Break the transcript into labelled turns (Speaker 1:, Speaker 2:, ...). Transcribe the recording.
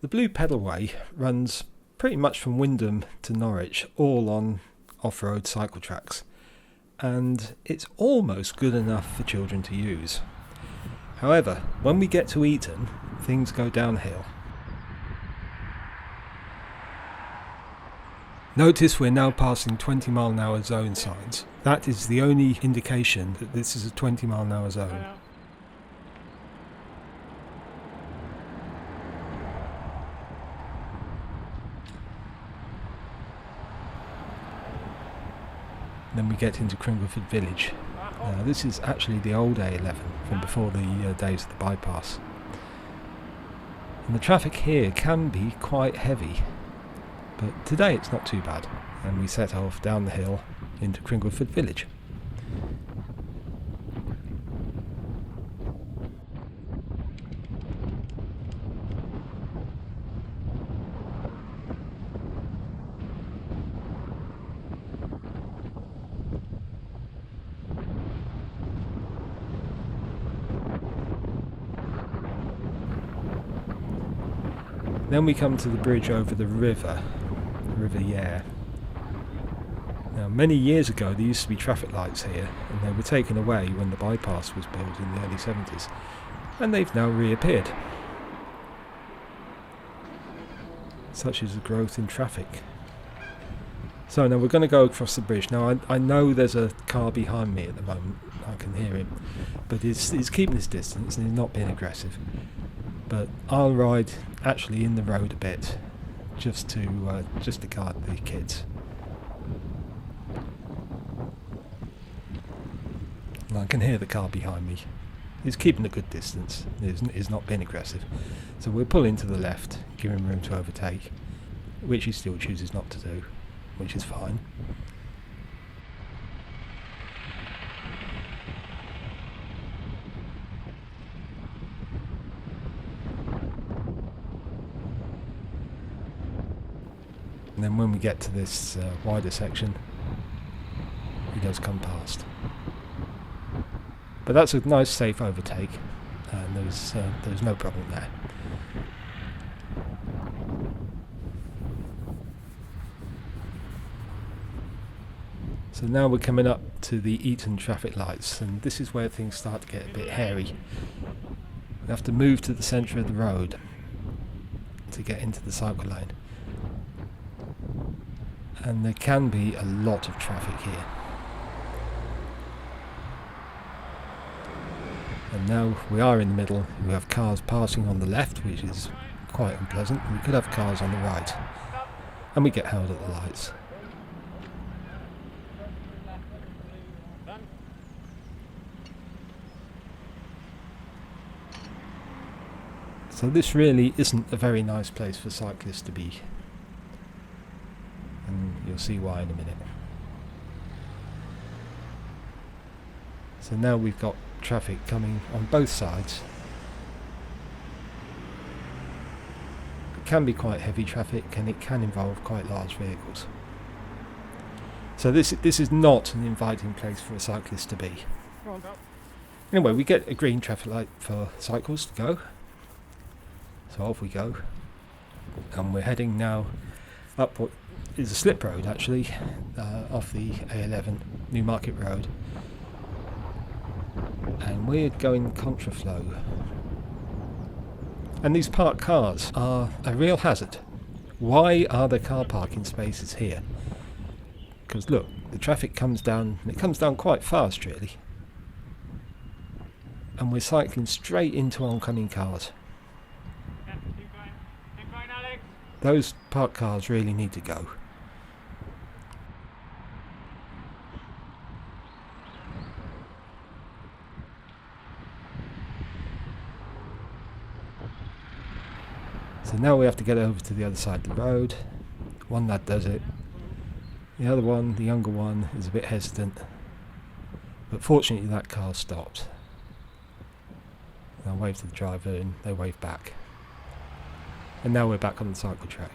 Speaker 1: The Blue Pedalway runs pretty much from Wymondham to Norwich, all on off-road cycle tracks, and it's almost good enough for children to use. However, when we get to Eaton, things go downhill. Notice we're now passing 20-mile-an-hour zone signs. That is the only indication that this is a 20-mile-an-hour zone. Then we get into Cringleford village. Now this is actually the old A11 from before the days of the bypass. And the traffic here can be quite heavy, but today it's not too bad. And we set off down the hill into Cringleford village. Then we come to the bridge over the River Yare. Now, many years ago there used to be traffic lights here, and they were taken away when the bypass was built in the early 70s, and they've now reappeared. Such is the growth in traffic. So now we're going to go across the bridge. Now I know there's a car behind me at the moment, I can hear him, but he's keeping his distance and he's not being aggressive. But I'll ride actually in the road a bit, just to guard the kids. And I can hear the car behind me. He's keeping a good distance. He's not being aggressive. So we'll pull into the left, give him room to overtake, which he still chooses not to do, which is fine. And then when we get to this wider section, he does come past. But that's a nice safe overtake, and there's no problem there. So now we're coming up to the Eaton traffic lights, and this is where things start to get a bit hairy. We have to move to the centre of the road to get into the cycle lane. And there can be a lot of traffic here. And now we are in the middle. We have cars passing on the left, which is quite unpleasant. We could have cars on the right, and we get held at the lights. So this really isn't a very nice place for cyclists to be. And you'll see why in a minute. So now we've got traffic coming on both sides. It can be quite heavy traffic, and it can involve quite large vehicles. So this is not an inviting place for a cyclist to be. Anyway, we get a green traffic light for cycles to go. So off we go. And we're heading now up what is a slip road actually, off the A11 Newmarket Road, and we're going contraflow. And these parked cars are a real hazard. Why are there car parking spaces here? Because look, the traffic comes down, and it comes down quite fast really, and we're cycling straight into oncoming cars. Keep going, Alex. Those parked cars really need to go. So now we have to get over to the other side of the road. One lad does it. The other one, the younger one, is a bit hesitant. But fortunately that car stopped. And I wave to the driver and they wave back. And now we're back on the cycle track.